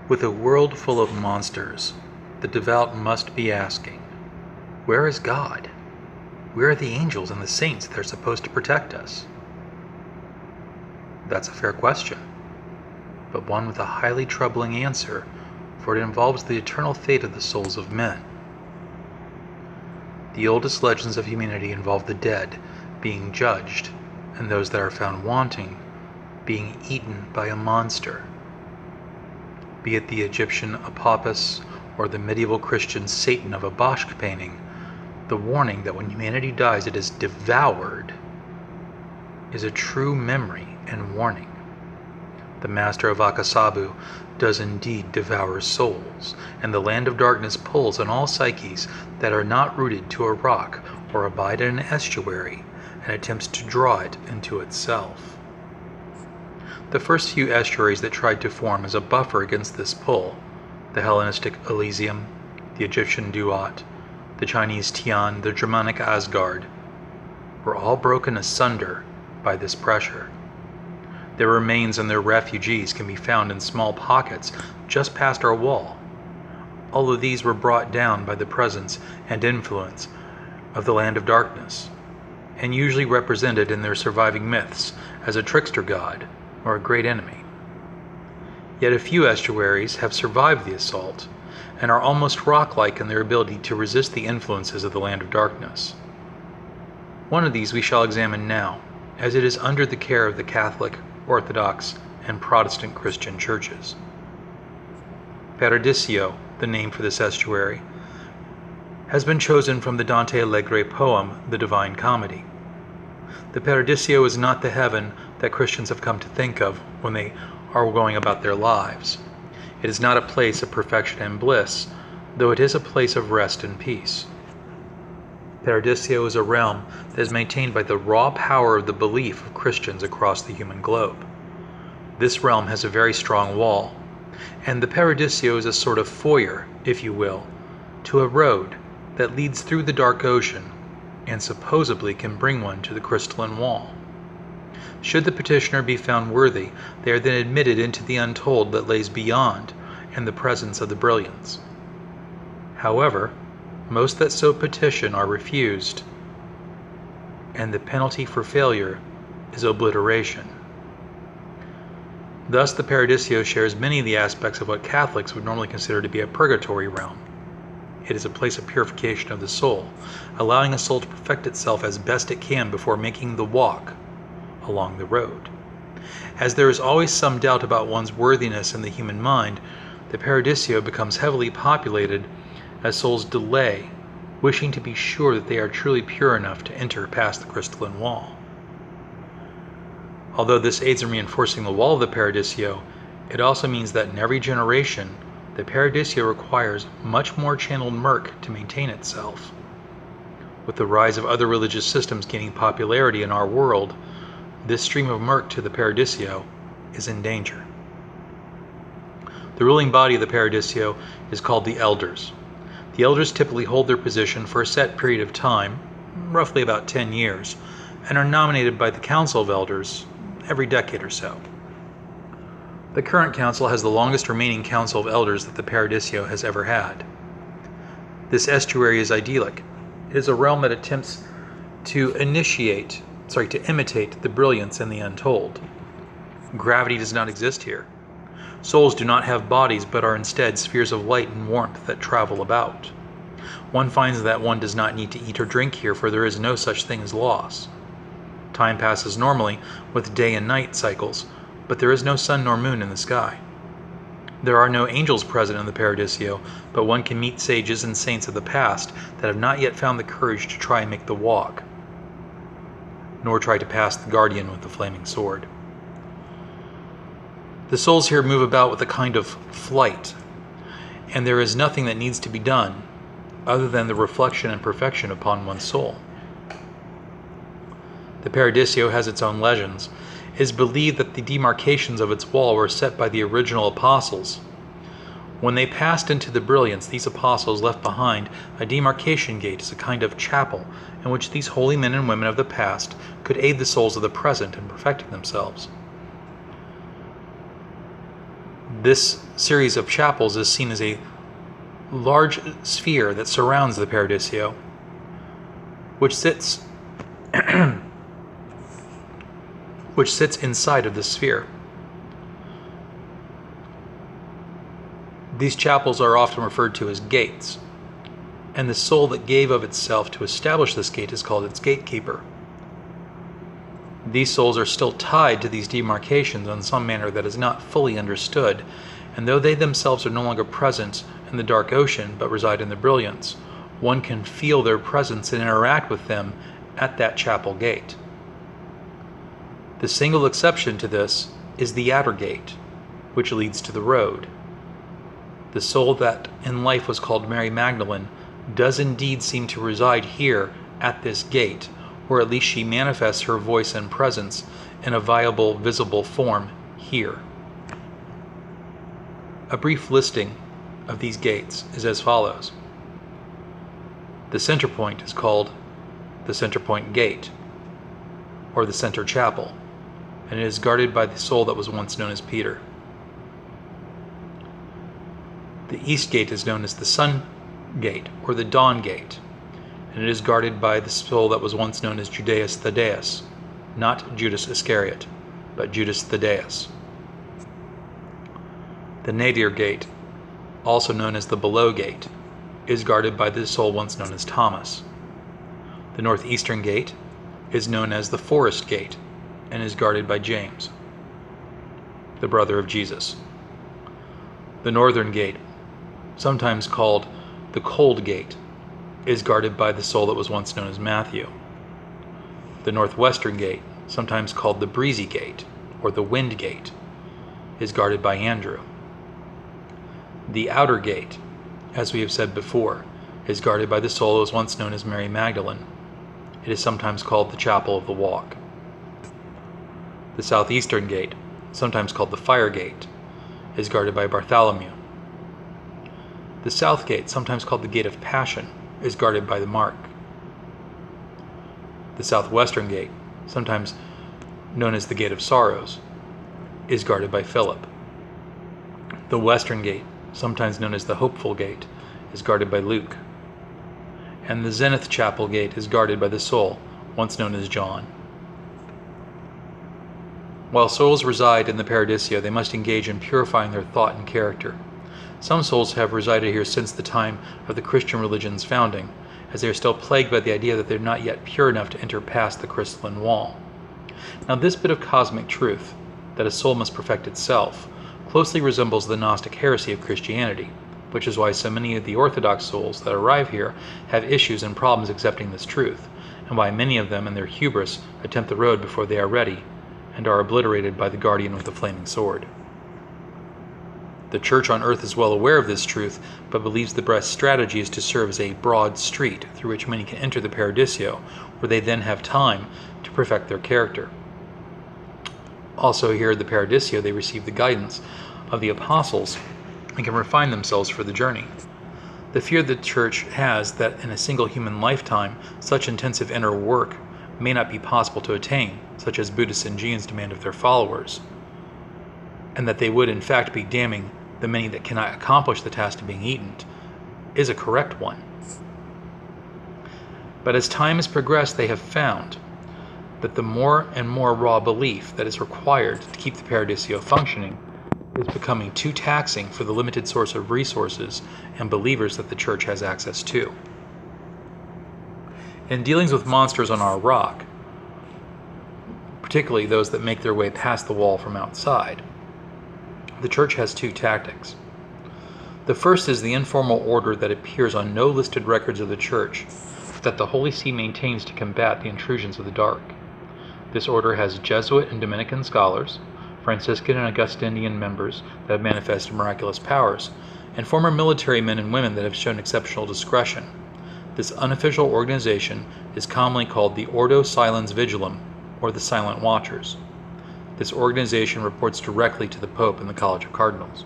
With a world full of monsters, the devout must be asking, where is God? Where are the angels and the saints that are supposed to protect us? That's a fair question, but one with a highly troubling answer, for it involves the eternal fate of the souls of men. The oldest legends of humanity involve the dead being judged, and those that are found wanting being eaten by a monster. Be it the Egyptian Apopus or the medieval Christian Satan of a Bosch painting, the warning that when humanity dies it is devoured is a true memory and warning. The master of Akasabu does indeed devour souls, and the land of darkness pulls on all psyches that are not rooted to a rock or abide in an estuary, and attempts to draw it into itself. The first few estuaries that tried to form as a buffer against this pull, the Hellenistic Elysium, the Egyptian Duat, the Chinese Tian, the Germanic Asgard, were all broken asunder by this pressure. Their remains and their refugees can be found in small pockets just past our wall. All of these were brought down by the presence and influence of the land of darkness, and usually represented in their surviving myths as a trickster god or a great enemy. Yet a few estuaries have survived the assault and are almost rock-like in their ability to resist the influences of the land of darkness. One of these we shall examine now, as it is under the care of the Catholic, Orthodox, and Protestant Christian churches. Paradisio, the name for this estuary, has been chosen from the Dante Alighieri poem, The Divine Comedy. The Paradisio is not the heaven that Christians have come to think of when they are going about their lives. It is not a place of perfection and bliss, though it is a place of rest and peace. Paradisio is a realm that is maintained by the raw power of the belief of Christians across the human globe. This realm has a very strong wall, and the Paradisio is a sort of foyer, if you will, to a road that leads through the dark ocean and supposedly can bring one to the crystalline wall. Should the petitioner be found worthy, they are then admitted into the untold that lays beyond and the presence of the brilliance. However, most that so petition are refused, and the penalty for failure is obliteration. Thus, the Paradisio shares many of the aspects of what Catholics would normally consider to be a purgatory realm. It is a place of purification of the soul, allowing a soul to perfect itself as best it can before making the walk along the road. As there is always some doubt about one's worthiness in the human mind, the Paradisio becomes heavily populated as souls delay, wishing to be sure that they are truly pure enough to enter past the crystalline wall. Although this aids in reinforcing the wall of the Paradisio, it also means that in every generation, the Paradisio requires much more channeled murk to maintain itself. With the rise of other religious systems gaining popularity in our world, this stream of murk to the Paradisio is in danger. The ruling body of the Paradisio is called the Elders. The Elders typically hold their position for a set period of time, roughly about 10 years, and are nominated by the Council of Elders every decade or so. The current council has the longest remaining Council of Elders that the Paradisio has ever had. This estuary is idyllic. It is a realm that attempts to imitate the brilliance in the untold. Gravity does not exist here. Souls do not have bodies, but are instead spheres of light and warmth that travel about. One finds that one does not need to eat or drink here, for there is no such thing as loss. Time passes normally with day and night cycles, but there is no sun nor moon in the sky. There are no angels present in the Paradisio, but one can meet sages and saints of the past that have not yet found the courage to try and make the walk, nor try to pass the guardian with the flaming sword. The souls here move about with a kind of flight, and there is nothing that needs to be done other than the reflection and perfection upon one's soul. The Paradisio has its own legends. It is believed that the demarcations of its wall were set by the original apostles. When they passed into the brilliance, these apostles left behind a demarcation gate as a kind of chapel in which these holy men and women of the past could aid the souls of the present in perfecting themselves. This series of chapels is seen as a large sphere that surrounds the Paradisio, which sits inside of the sphere. These chapels are often referred to as gates, and the soul that gave of itself to establish this gate is called its gatekeeper. These souls are still tied to these demarcations in some manner that is not fully understood, and though they themselves are no longer present in the dark ocean but reside in the brilliance, one can feel their presence and interact with them at that chapel gate. The single exception to this is the outer gate, which leads to the road. The soul that in life was called Mary Magdalene does indeed seem to reside here at this gate, or at least she manifests her voice and presence in a viable, visible form here. A brief listing of these gates is as follows. The center point is called the Center Point Gate, or the Center Chapel, and it is guarded by the soul that was once known as Peter. The East Gate is known as the Sun Gate, or the Dawn Gate, and it is guarded by the soul that was once known as Judas Thaddeus, not Judas Iscariot, but Judas Thaddeus. The Nadir Gate, also known as the Below Gate, is guarded by the soul once known as Thomas. The Northeastern Gate is known as the Forest Gate and is guarded by James, the brother of Jesus. The Northern Gate, sometimes called the Cold Gate, is guarded by the soul that was once known as Matthew. The Northwestern Gate, sometimes called the Breezy Gate or the Wind Gate, is guarded by Andrew. The Outer Gate, as we have said before, is guarded by the soul that was once known as Mary Magdalene. It is sometimes called the Chapel of the Walk. The Southeastern Gate, sometimes called the Fire Gate, is guarded by Bartholomew. The South Gate, sometimes called the Gate of Passion, is guarded by the Mark. The Southwestern Gate, sometimes known as the Gate of Sorrows, is guarded by Philip. The Western Gate, sometimes known as the Hopeful Gate, is guarded by Luke. And the Zenith Chapel Gate is guarded by the soul, once known as John. While souls reside in the Paradisio, they must engage in purifying their thought and character. Some souls have resided here since the time of the Christian religion's founding, as they are still plagued by the idea that they are not yet pure enough to enter past the crystalline wall. Now this bit of cosmic truth, that a soul must perfect itself, closely resembles the Gnostic heresy of Christianity, which is why so many of the Orthodox souls that arrive here have issues and problems accepting this truth, and why many of them in their hubris attempt the road before they are ready, and are obliterated by the guardian with the flaming sword. The Church on earth is well aware of this truth, but believes the best strategy is to serve as a broad street through which many can enter the Paradisio, where they then have time to perfect their character. Also here at the Paradisio they receive the guidance of the apostles and can refine themselves for the journey. The fear the Church has that in a single human lifetime such intensive inner work may not be possible to attain, such as Buddhists and Jains demand of their followers, and that they would in fact be damning the many that cannot accomplish the task of being eaten, is a correct one. But as time has progressed, they have found that the more and more raw belief that is required to keep the Paradisio functioning is becoming too taxing for the limited source of resources and believers that the Church has access to. In dealings with monsters on our rock, particularly those that make their way past the wall from outside, the Church has two tactics. The first is the informal order that appears on no listed records of the Church that the Holy See maintains to combat the intrusions of the dark. This order has Jesuit and Dominican scholars, Franciscan and Augustinian members that have manifested miraculous powers, and former military men and women that have shown exceptional discretion. This unofficial organization is commonly called the Ordo Silens Vigilum, or the Silent Watchers. This organization reports directly to the Pope and the College of Cardinals.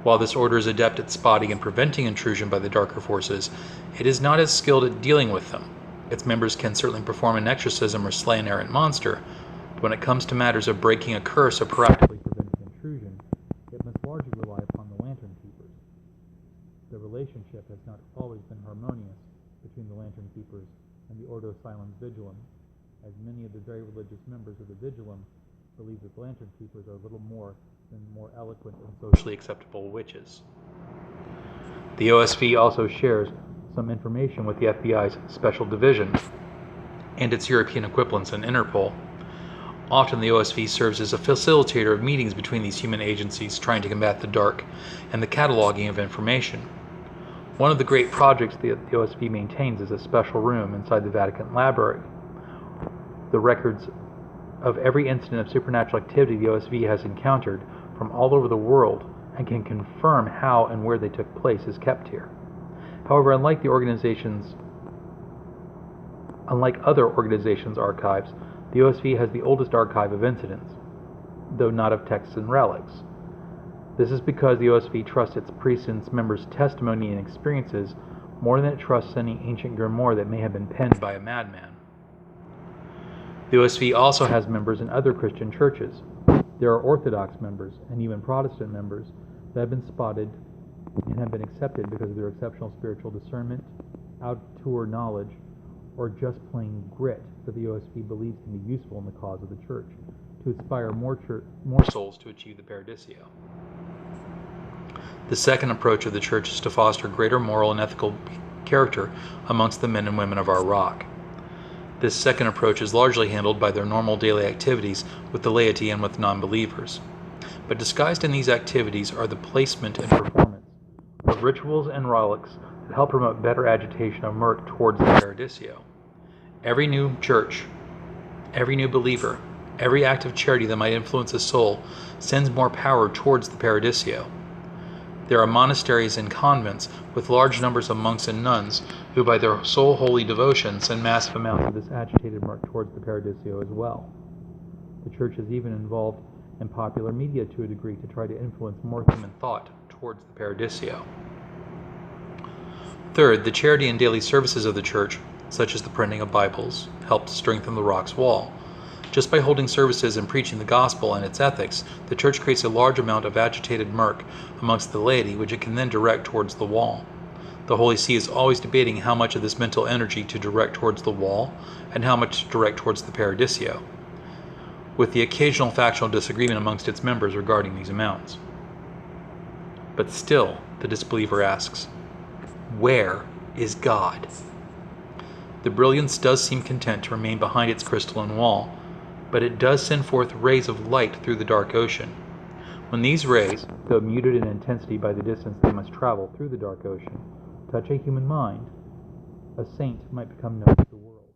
While this order is adept at spotting and preventing intrusion by the darker forces, it is not as skilled at dealing with them. Its members can certainly perform an exorcism or slay an errant monster, but when it comes to matters of breaking a curse or proactively preventing intrusion, it must relationship has not always been harmonious between the Lantern Keepers and the Ordo Silens Vigilum, as many of the very religious members of the Vigilum believe that the Lantern Keepers are little more than more eloquent and socially acceptable witches. The OSV also shares some information with the FBI's Special Division and its European equivalents in Interpol. Often the OSV serves as a facilitator of meetings between these human agencies trying to combat the dark and the cataloging of information. One of the great projects the OSV maintains is a special room inside the Vatican Library. The records of every incident of supernatural activity the OSV has encountered from all over the world and can confirm how and where they took place is kept here. However, unlike other organizations' archives, the OSV has the oldest archive of incidents, though not of texts and relics. This is because the OSV trusts its priests and its members' testimony and experiences more than it trusts any ancient grimoire that may have been penned by a madman. The OSV also has members in other Christian churches. There are Orthodox members and even Protestant members that have been spotted and have been accepted because of their exceptional spiritual discernment, out-tour knowledge, or just plain grit that the OSV believes can be useful in the cause of the church, to inspire more souls to achieve the Paradisio. The second approach of the church is to foster greater moral and ethical character amongst the men and women of our rock. This second approach is largely handled by their normal daily activities with the laity and with non-believers. But disguised in these activities are the placement and performance of rituals and relics that help promote better agitation of murk towards the Paradisio. Every new church, every new believer, every act of charity that might influence a soul sends more power towards the Paradisio. There are monasteries and convents with large numbers of monks and nuns who by their soul holy devotion send massive amounts of this agitated murk towards the Paradisio as well. The church is even involved in popular media to a degree to try to influence more human thought towards the Paradisio. Third, the charity and daily services of the church, such as the printing of Bibles, help to strengthen the rock's wall. Just by holding services and preaching the gospel and its ethics, the church creates a large amount of agitated murk amongst the laity, which it can then direct towards the wall. The Holy See is always debating how much of this mental energy to direct towards the wall and how much to direct towards the Paradisio, with the occasional factional disagreement amongst its members regarding these amounts. But still, the disbeliever asks, where is God? The brilliance does seem content to remain behind its crystalline wall, but it does send forth rays of light through the dark ocean. When these rays, though muted in intensity by the distance they must travel through the dark ocean, touch a human mind, a saint might become known to the world.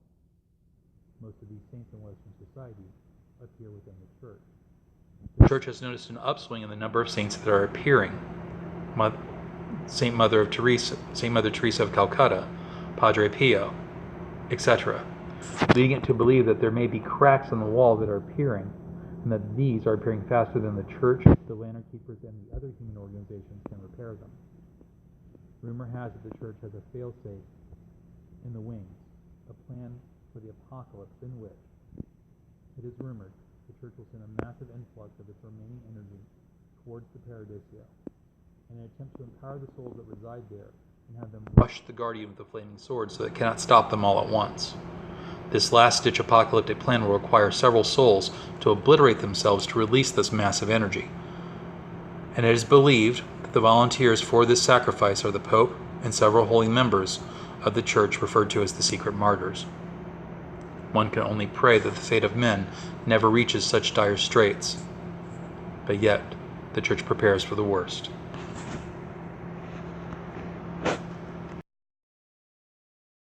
Most of these saints in Western society appear within the church. The church has noticed an upswing in the number of saints that are appearing. Saint Mother Teresa of Calcutta, Padre Pio, etc., leading it to believe that there may be cracks in the wall that are appearing, and that these are appearing faster than the church, the Lantern Keepers, and the other human organizations can repair them. Rumor has it the church has a failsafe in the wings, a plan for the apocalypse in which, it is rumored, the church will send a massive influx of its remaining energy towards the Paradisio, in an attempt to empower the souls that reside there and have them rush the guardian with the flaming sword so that it cannot stop them all at once. This last-ditch apocalyptic plan will require several souls to obliterate themselves to release this massive energy. And it is believed that the volunteers for this sacrifice are the Pope and several holy members of the Church referred to as the Secret Martyrs. One can only pray that the fate of men never reaches such dire straits. But yet, the Church prepares for the worst.